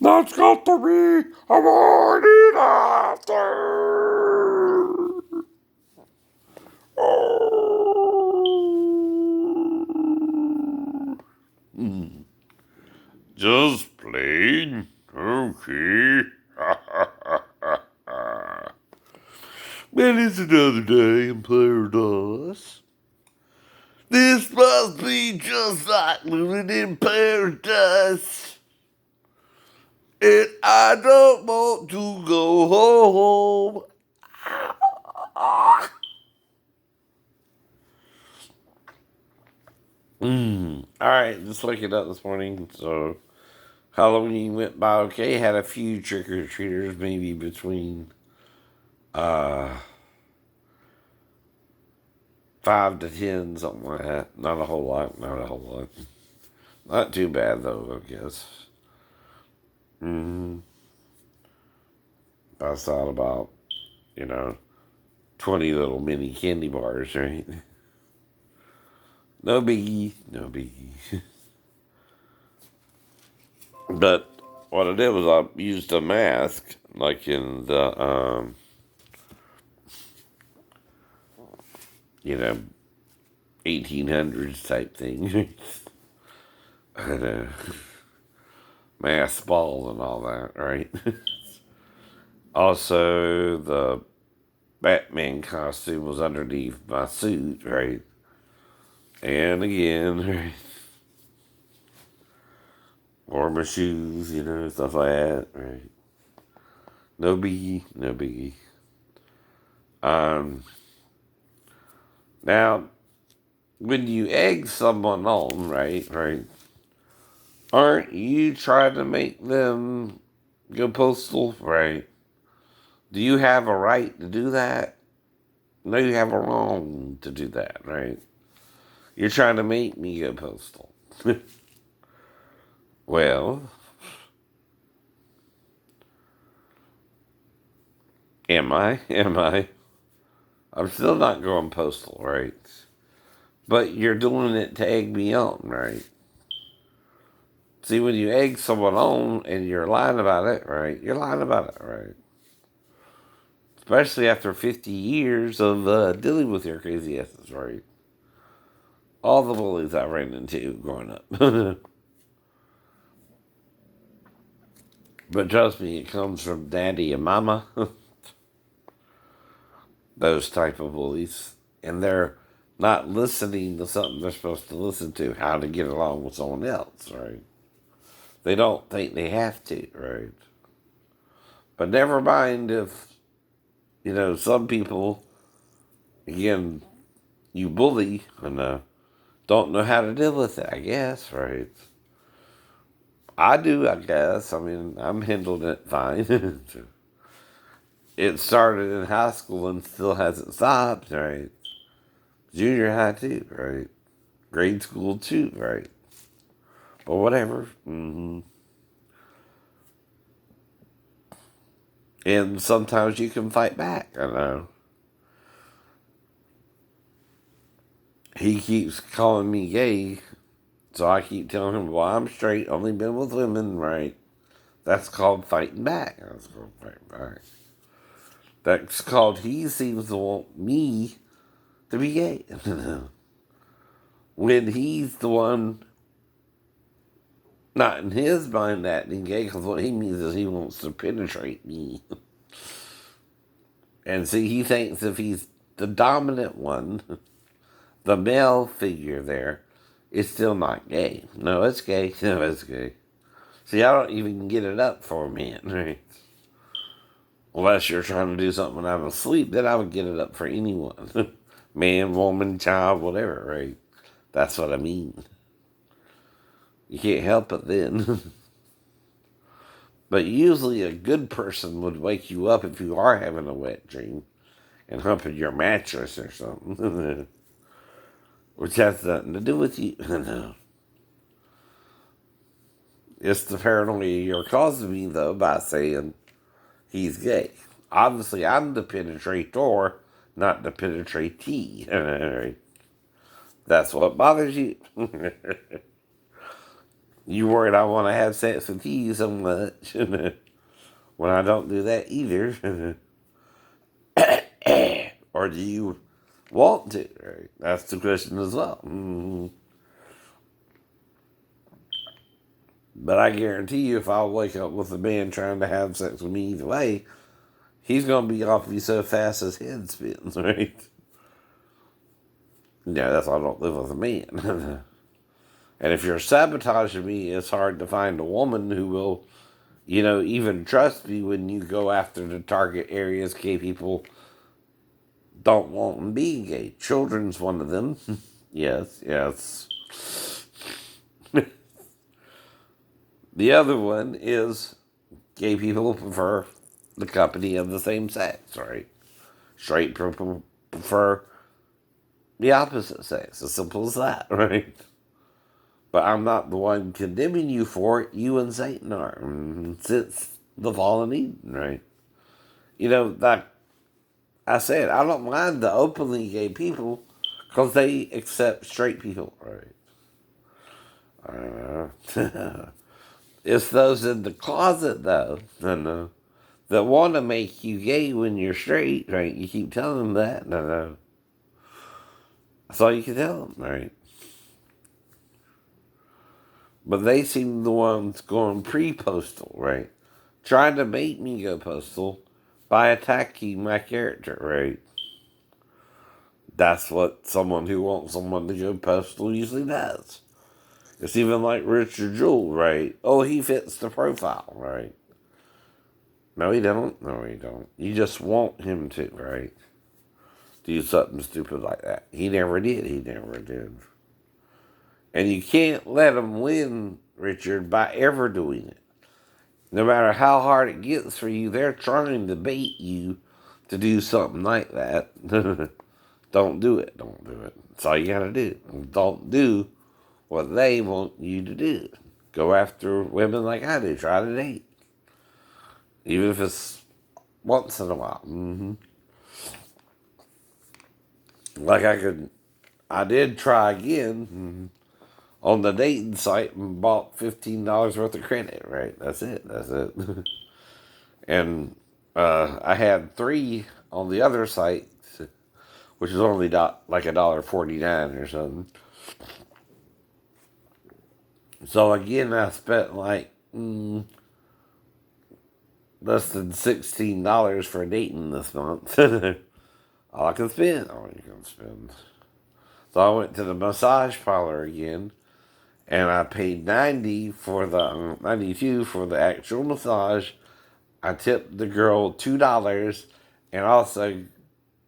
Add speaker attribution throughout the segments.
Speaker 1: That's got to be a morning after. Oh. Just plain. Okay. Well, it's another day in paradise. This must be just like living in paradise. And I don't want to go home. Alright, just waking up this morning, so Halloween went by okay. Had a few trick-or-treaters, maybe between 5 to 10, something like that. Not a whole lot, not a whole lot. Not too bad, though, I guess. I thought about, you know, 20 little mini candy bars, right? No biggie, no biggie. But what I did was I used a mask, like in the, you know, 1800s type thing. And mask ball and all that, right? Also, the Batman costume was underneath my suit, right? And again, right? Wore my shoes, you know, stuff like that, right? No biggie, no biggie. Um, Now, when you egg someone on, right, aren't you trying to make them go postal, right? Do you have a right to do that? No, you have a wrong to do that, right? You're trying to make me go postal. Well, am I? Am I? I'm still not going postal, right? But you're doing it to egg me on, right? See, when you egg someone on and you're lying about it, right? You're lying about it, right? Especially after 50 years of dealing with your crazy asses, right? All the bullies I ran into growing up. But trust me, it comes from daddy and mama. Those type of bullies. And they're not listening to something they're supposed to listen to, how to get along with someone else, right? They don't think they have to, right? But never mind if, some people, again, you bully and don't know how to deal with it, I guess, right? I do, I guess. I mean, I'm handling it fine. It started in high school and still hasn't stopped, right? Junior high too, right? Grade school too, right? But whatever. And sometimes you can fight back. I know. He keeps calling me gay, so I keep telling him, well, I'm straight, only been with women, right? That's called fighting back. That's called fighting back. That's called he seems to want me to be gay. When he's the one not in his mind acting gay, because what he means is he wants to penetrate me. And see, he thinks if he's the dominant one, the male figure there, it's still not gay. No, it's gay. No, it's gay. See, I don't even get it up for a man, right? Unless you're trying to do something when I'm asleep, then I would get it up for anyone. Man, woman, child, whatever, right? That's what I mean. You can't help it then. But usually a good person would wake you up if you are having a wet dream and humping your mattress or something. Which has nothing to do with you. No. It's the paranoia you're causing me, though, by saying he's gay. Obviously, I'm the penetrator, not the penetratee. That's what bothers you. You worried I want to have sex with you so much when I don't do that either. Or do you want to? Right? That's the question as well. But I guarantee you, if I wake up with a man trying to have sex with me either way, he's going to be off me so fast his head spins, right? Yeah, that's why I don't live with a man. And if you're sabotaging me, it's hard to find a woman who will, even trust me when you go after the target areas gay people don't want them being gay. Children's one of them. Yes, yes. The other one is gay people prefer the company of the same sex, right? Straight people prefer the opposite sex. As simple as that, right? But I'm not the one condemning you for it. You and Satan are. Since the fallen Eden, right? Like I said, I don't mind the openly gay people because they accept straight people, right? It's those in the closet, though, that want to make you gay when you're straight, right? You keep telling them that. No. That's all you can tell them, right? But they seem the ones going pre-postal, right? Trying to make me go postal by attacking my character, right? That's what someone who wants someone to go postal usually does. It's even like Richard Jewell, right? Oh, he fits the profile, right? No, he don't. No, he don't. You just want him to, right? Do something stupid like that. He never did. He never did. And you can't let him win, Richard, by ever doing it. No matter how hard it gets for you, they're trying to bait you to do something like that. Don't do it. Don't do it. That's all you gotta do. Don't do what they want you to do. Go after women like I do. Try to date. Even if it's once in a while. Like I did try again on the dating site and bought $15 worth of credit, right? That's it. That's it. And I had three on the other site, which is only like $1.49 or something. So again, I spent like less than $16 for dating this month. All I can spend. All you can spend. So I went to the massage parlor again, and I paid 92 for the actual massage. I tipped the girl $2, and also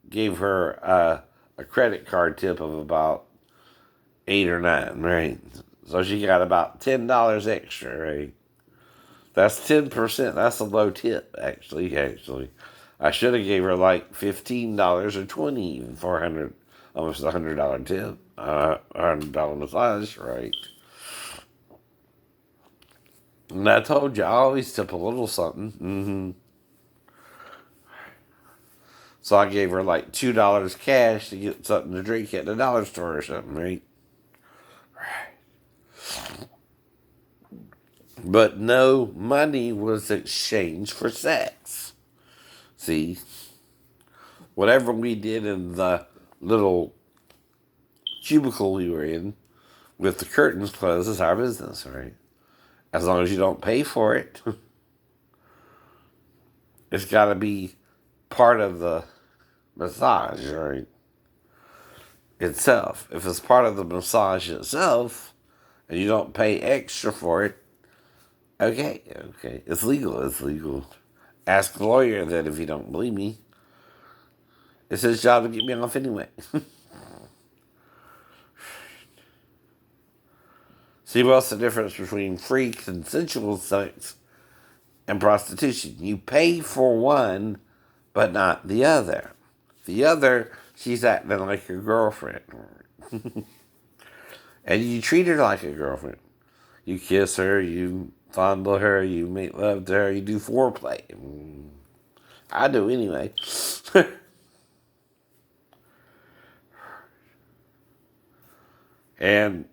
Speaker 1: gave her a credit card tip of about 8 or 9. Right, so she got about $10 extra. Right, that's 10%. That's a low tip, actually. I should have gave her like $15 or 20 even for almost $100 tip, $100 massage, right? And I told you I always tip a little something. So I gave her like $2 cash to get something to drink at the dollar store or something, right? But no money was exchanged for sex. See, whatever we did in the little cubicle we were in with the curtains closed is our business, right? As long as you don't pay for it, it's got to be part of the massage, right? Itself. If it's part of the massage itself and you don't pay extra for it, okay. It's legal. It's legal. Ask the lawyer then if you don't believe me. It's his job to get me off anyway. See, what's the difference between free consensual sex and prostitution? You pay for one, but not the other. The other, she's acting like your girlfriend. And you treat her like a girlfriend. You kiss her, you fondle her, you make love to her, you do foreplay. I do anyway. And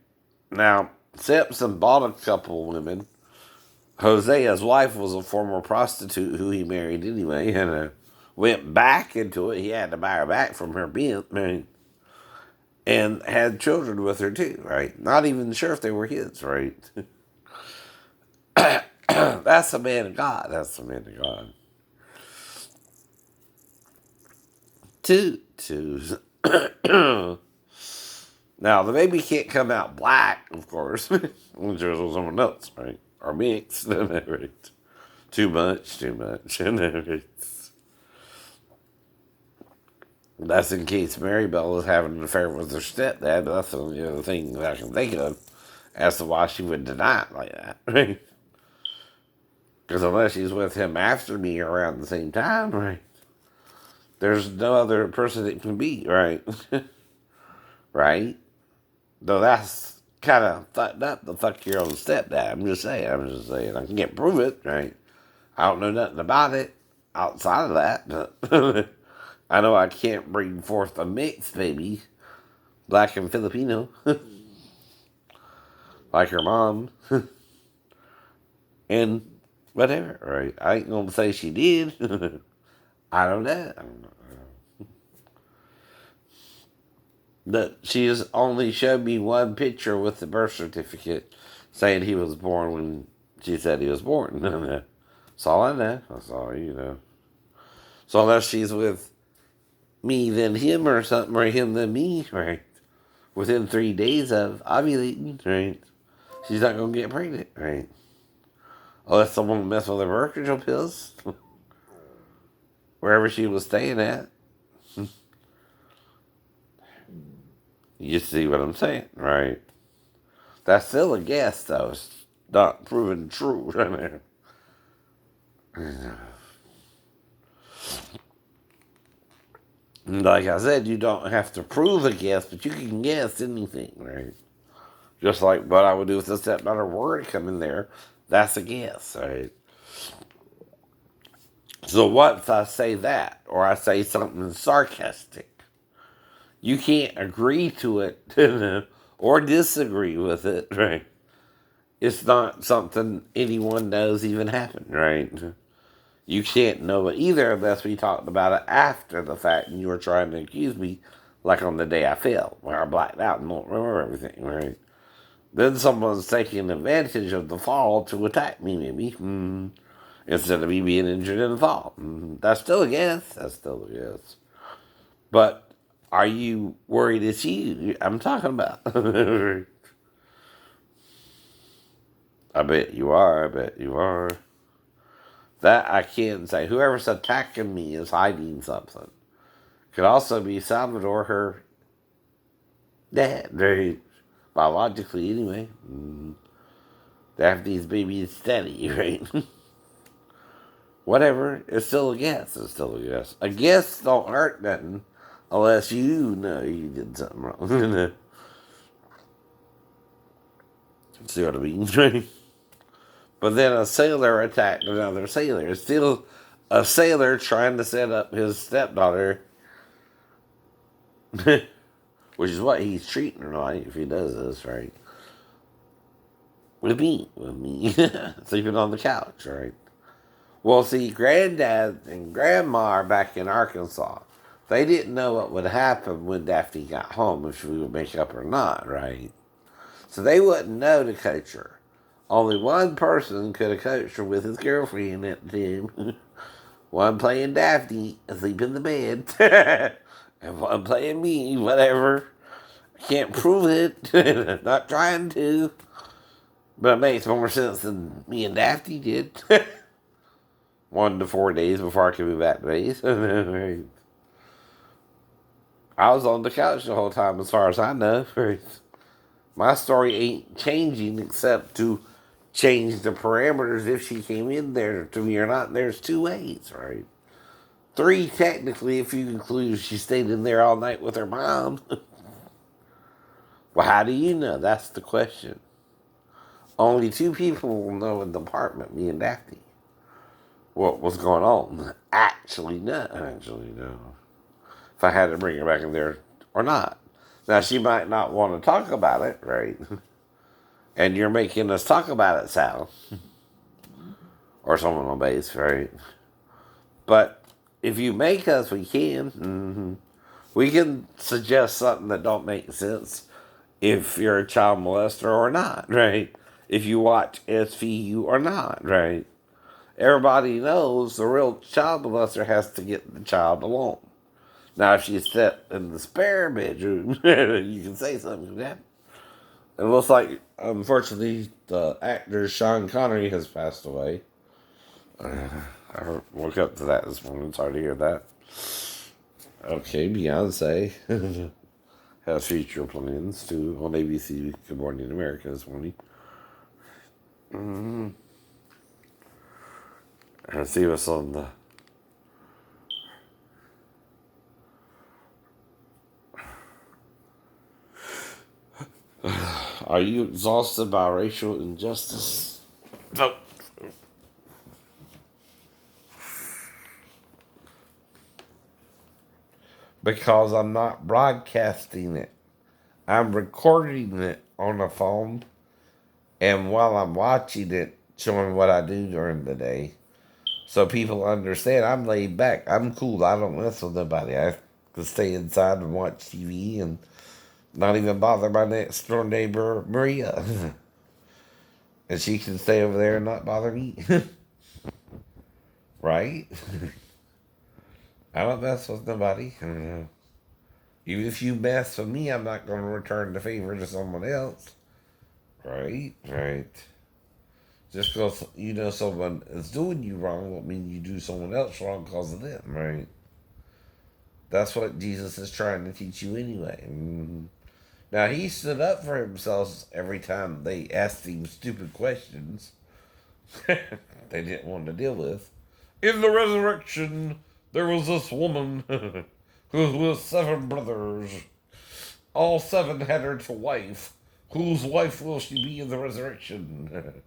Speaker 1: now, Sampson bought a couple women. Hosea's wife was a former prostitute who he married anyway, and went back into it. He had to buy her back from her being married, and had children with her too, right? Not even sure if they were his, right? That's a man of God. That's a man of God. Two. Now, the baby can't come out black, of course, when there's someone else, right? Or mixed, right? Too much. That's in case Mary Bell is having an affair with her stepdad, but that's the only other thing that I can think of as to why she would deny it like that, right? Because unless she's with him after me around the same time, right? There's no other person it can be, right? Right? Though that's kind of fucked up to fuck your own stepdad. I'm just saying. I can't prove it, right? I don't know nothing about it outside of that, but I know I can't bring forth a mixed baby, black and Filipino, like her mom, and whatever, right? I ain't gonna say she did. I don't know. But she has only showed me one picture with the birth certificate saying he was born when she said he was born. That's all I know. That's all you know. So unless she's with me then him or something, or him then me, right? Within 3 days of ovulating, right? She's not gonna get pregnant, right? Unless someone mess with her birth control pills, wherever she was staying at. You see what I'm saying, right? That's still a guess, though. It's not proven true, right? Like I said, you don't have to prove a guess, but you can guess anything, right? Just like what I would do with a stepdaughter were to come in there. That's a guess, right? So once I say that, or I say something sarcastic, you can't agree to it or disagree with it, right? It's not something anyone knows even happened, right? You can't know it either unless we talked about it after the fact and you were trying to accuse me, like on the day I fell, where I blacked out and don't remember everything, right? Then someone's taking advantage of the fall to attack me, maybe, instead of me being injured in the fall. That's still a guess. That's still a guess. But are you worried it's you I'm talking about? I bet you are. I bet you are. That I can say. Whoever's attacking me is hiding something. Could also be Salvador, her dad. Very biologically, anyway. Daphne's baby is steady, right? Whatever. It's still a guess. It's still a guess. A guess don't hurt nothing unless you know you did something wrong. See what I mean? Right? But then a sailor attacked another sailor. It's still a sailor trying to set up his stepdaughter, which is what he's treating her like if he does this, right? With me, sleeping on the couch, right? Well, see, Granddad and Grandma are back in Arkansas. They didn't know what would happen when Daphne got home, if she would make up or not, right? So they wouldn't know to coach her. Only one person could have coached her with his girlfriend at the time. One playing Daphne, asleep in the bed, and one playing me, whatever. I can't prove it. Not trying to. But it makes more sense than me and Daphne did. 1 to 4 days before I could move back to base. I was on the couch the whole time, as far as I know. My story ain't changing except to change the parameters if she came in there to me or not. There's 2 ways, right? 3 technically if you include she stayed in there all night with her mom. Well, how do you know? That's the question. Only 2 people will know in the apartment, me and Daphne, what was going on. Actually, no. If I had to bring her back in there or not. Now, she might not want to talk about it, right? And you're making us talk about it, Sal. Or someone on base, right? But if you make us, we can. We can suggest something that don't make sense if you're a child molester or not, right? If you watch SVU or not, right? Everybody knows the real child molester has to get the child alone. Now, if she's set in the spare bedroom, you can say something. Yeah. It looks like, unfortunately, the actor Sean Connery has passed away. I woke up to that this morning. Sorry to hear that. Okay, Beyonce has feature plans too on ABC Good Morning America this morning. And see what's on the. Are you exhausted by racial injustice? No. Because I'm not broadcasting it. I'm recording it on a phone, and while I'm watching it, showing what I do during the day, so people understand I'm laid back. I'm cool. I don't mess with nobody. I can stay inside and watch TV and not even bother my next door neighbor, Maria. And she can stay over there and not bother me. Right? I don't mess with nobody. Even if you mess with me, I'm not going to return the favor to someone else. Right? Right. Just because you know someone is doing you wrong won't mean you do someone else wrong because of them, right? That's what Jesus is trying to teach you anyway. Now, he stood up for himself every time they asked him stupid questions they didn't want to deal with. In the resurrection, there was this woman who was with 7 brothers. All 7 had her to wife. Whose wife will she be in the resurrection?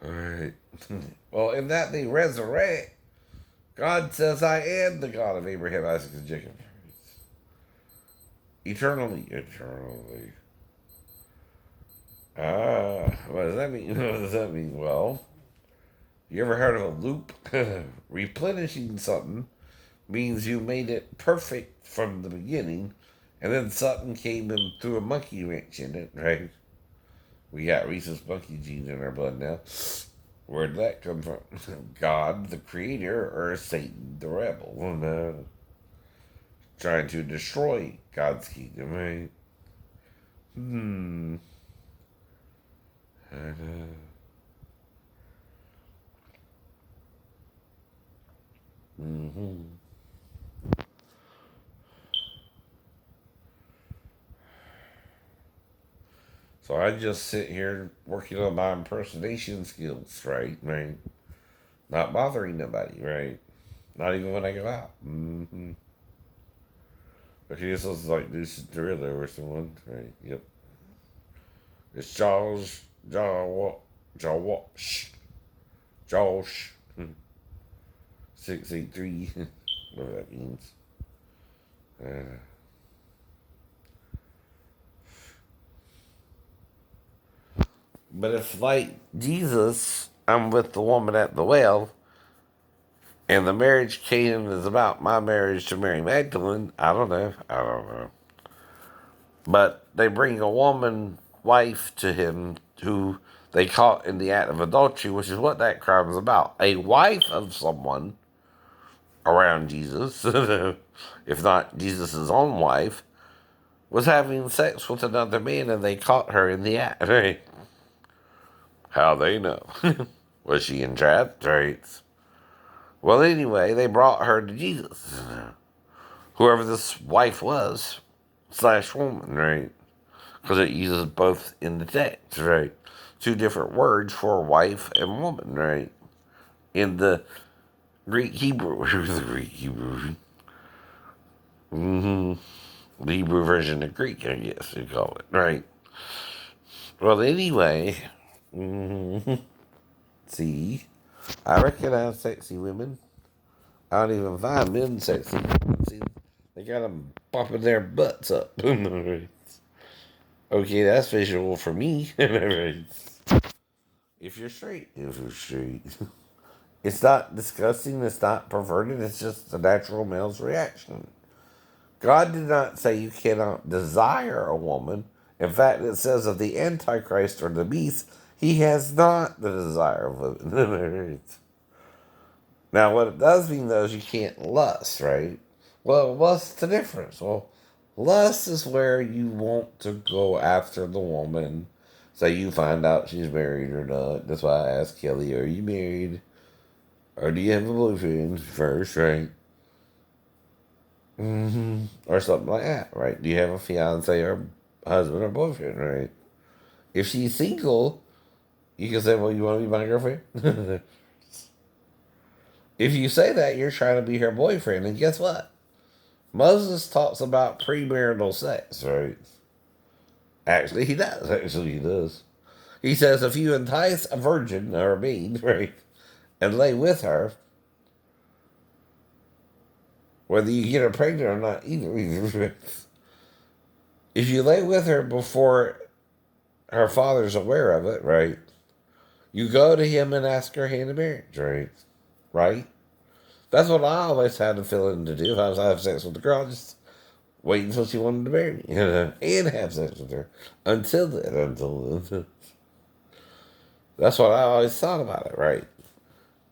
Speaker 1: All right. Well, in that they resurrect, God says, I am the God of Abraham, Isaac, and Jacob. Eternally, eternally. What does that mean? What does that mean? Well, you ever heard of a loop? Replenishing something means you made it perfect from the beginning, and then something came and threw a monkey wrench in it, right? We got rhesus monkey genes in our blood now. Where'd that come from? God, the creator, or Satan, the rebel? No. Trying to destroy God's kingdom, right? So I just sit here working on my impersonation skills, right? Right? Not bothering nobody, right? Not even when I go out. Okay, this looks like Deuce Thriller or someone, right? Yep. It's Josh 683. Whatever that means. Uh, but if, like Jesus, I'm with the woman at the well, and the marriage canon is about my marriage to Mary Magdalene, I don't know. I don't know. But they bring a woman wife to him who they caught in the act of adultery, which is what that crime is about. A wife of someone around Jesus, if not Jesus' own wife, was having sex with another man and they caught her in the act. Right? How they know? Was she entrapped? Right? Well, anyway, they brought her to Jesus. Whoever this wife was, slash woman, right? Because it uses both in the text, right? 2 different words for wife and woman, right? In the Greek Hebrew, the Greek Hebrew, the Hebrew version of Greek, I guess you call it, right? Well, anyway, see, I recognize sexy women. I don't even find men sexy. See, they got them bumping their butts up. Okay, that's visual for me. If you're straight, it's not disgusting, it's not perverted, it's just the natural male's reaction. God did not say you cannot desire a woman. In fact, it says of the Antichrist or the beast, he has not the desire of women. Now, what it does mean, though, is you can't lust, right? Well, what's the difference? Well, lust is where you want to go after the woman. Say you find out she's married or not. That's why I asked Kelly, are you married? Or do you have a boyfriend first, right? Or something like that, right? Do you have a fiance or husband or boyfriend, right? If she's single, you can say, well, you want to be my girlfriend? If you say that, you're trying to be her boyfriend. And guess what? Moses talks about premarital sex, right? Actually, he does. Actually, he does. He says if you entice a virgin or a maid, right, and lay with her, whether you get her pregnant or not, either. If you lay with her before her father's aware of it, right, you go to him and ask her hand in marriage, right? Right? That's what I always had the feeling to do if I was having sex with the girl. Just wait until she wanted to marry me, and have sex with her. Until then. That's what I always thought about it, right?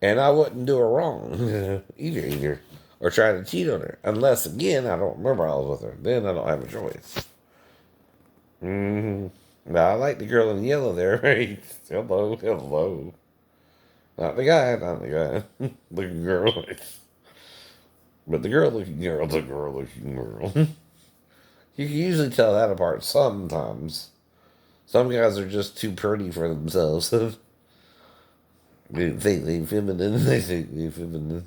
Speaker 1: And I wouldn't do her wrong either, or try to cheat on her, unless again I don't remember I was with her. Then I don't have a choice. Now I like the girl in yellow there, right? Hello. Not the guy, looking girl. But the girl looking girl's a girl looking girl. You can usually tell that apart sometimes. Some guys are just too pretty for themselves. They think they're feminine. They think they're feminine.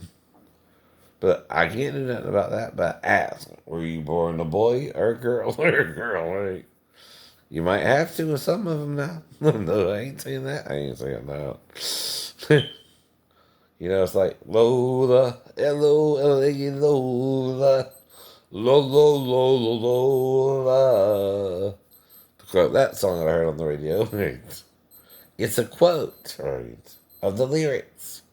Speaker 1: But I can't do nothing about that. But ask, were you born a boy or a girl or a girl? Right? You might have to with some of them now. No, I ain't saying that. I ain't saying that. It's like Lola, hello, Lola, Lola. To quote that song I heard on the radio. Right? It's a quote, right, of the lyrics.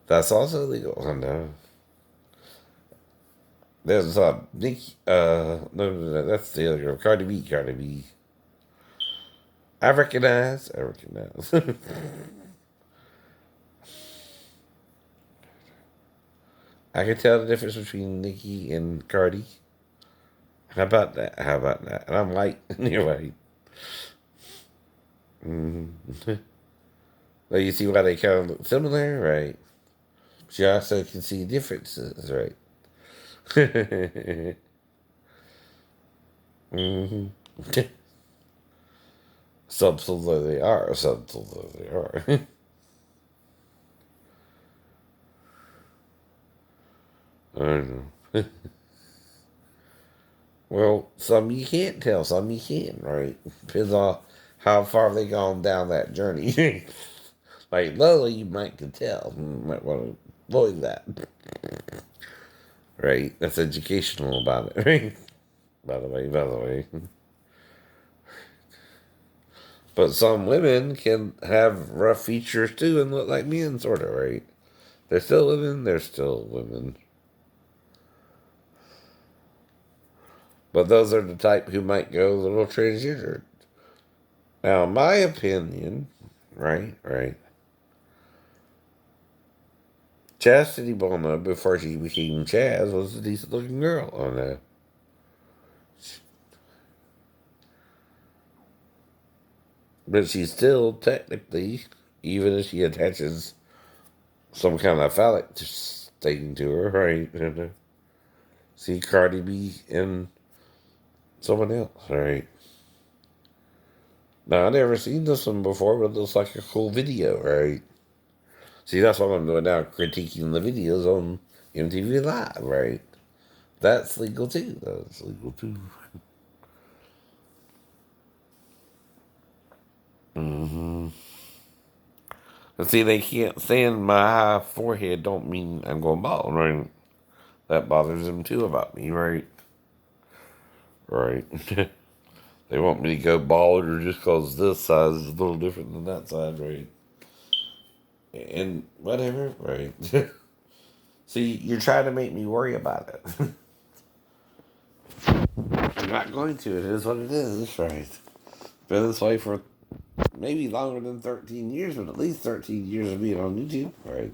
Speaker 1: That's also illegal. I know. There's Nicki. No, that's the other girl. Cardi B. I recognize. I can tell the difference between Nicki and Cardi. How about that? And I'm white. You're white. Mm-hmm. Well, you see why they kind of look similar, right? But you also can see differences, right? hmm Subtle though they are, subtle though they are. I don't know. Well, some you can't tell, some you can, right? Depends on how far they gone down that journey. Like Lola, you might could tell. You might want to avoid that, right? That's educational about it, right? By the way. But some women can have rough features too and look like men, sort of, right? They're still women, they're still women. But those are the type who might go a little transgender. Now, in my opinion, right. Chastity Bona, before she became Chaz, was a decent looking girl on that. But she's still technically, even if she attaches some kind of phallic thing to her, right? See Cardi B and someone else, right? Now, I never seen this one before, but it looks like a cool video, right? See, that's what I'm doing now, critiquing the videos on MTV Live, right? That's legal too. That's legal too. Mm-hmm. And see, they can't stand my high forehead. Don't mean I'm going bald, right? That bothers them too about me, right? right? They want me to go baller just because this size is a little different than that side, right? And whatever, right? See, you're trying to make me worry about it. I'm not going to. It is what it is, right? Been this way for maybe longer than 13 years, but at least 13 years of being on YouTube, right?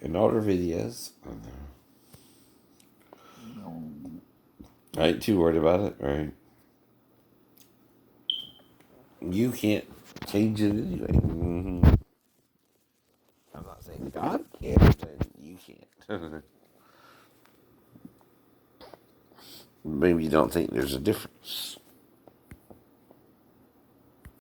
Speaker 1: In older videos. I ain't too worried about it, right? You can't change it anyway. I'm not saying God can't, I'm saying you can't. Maybe you don't think there's a difference.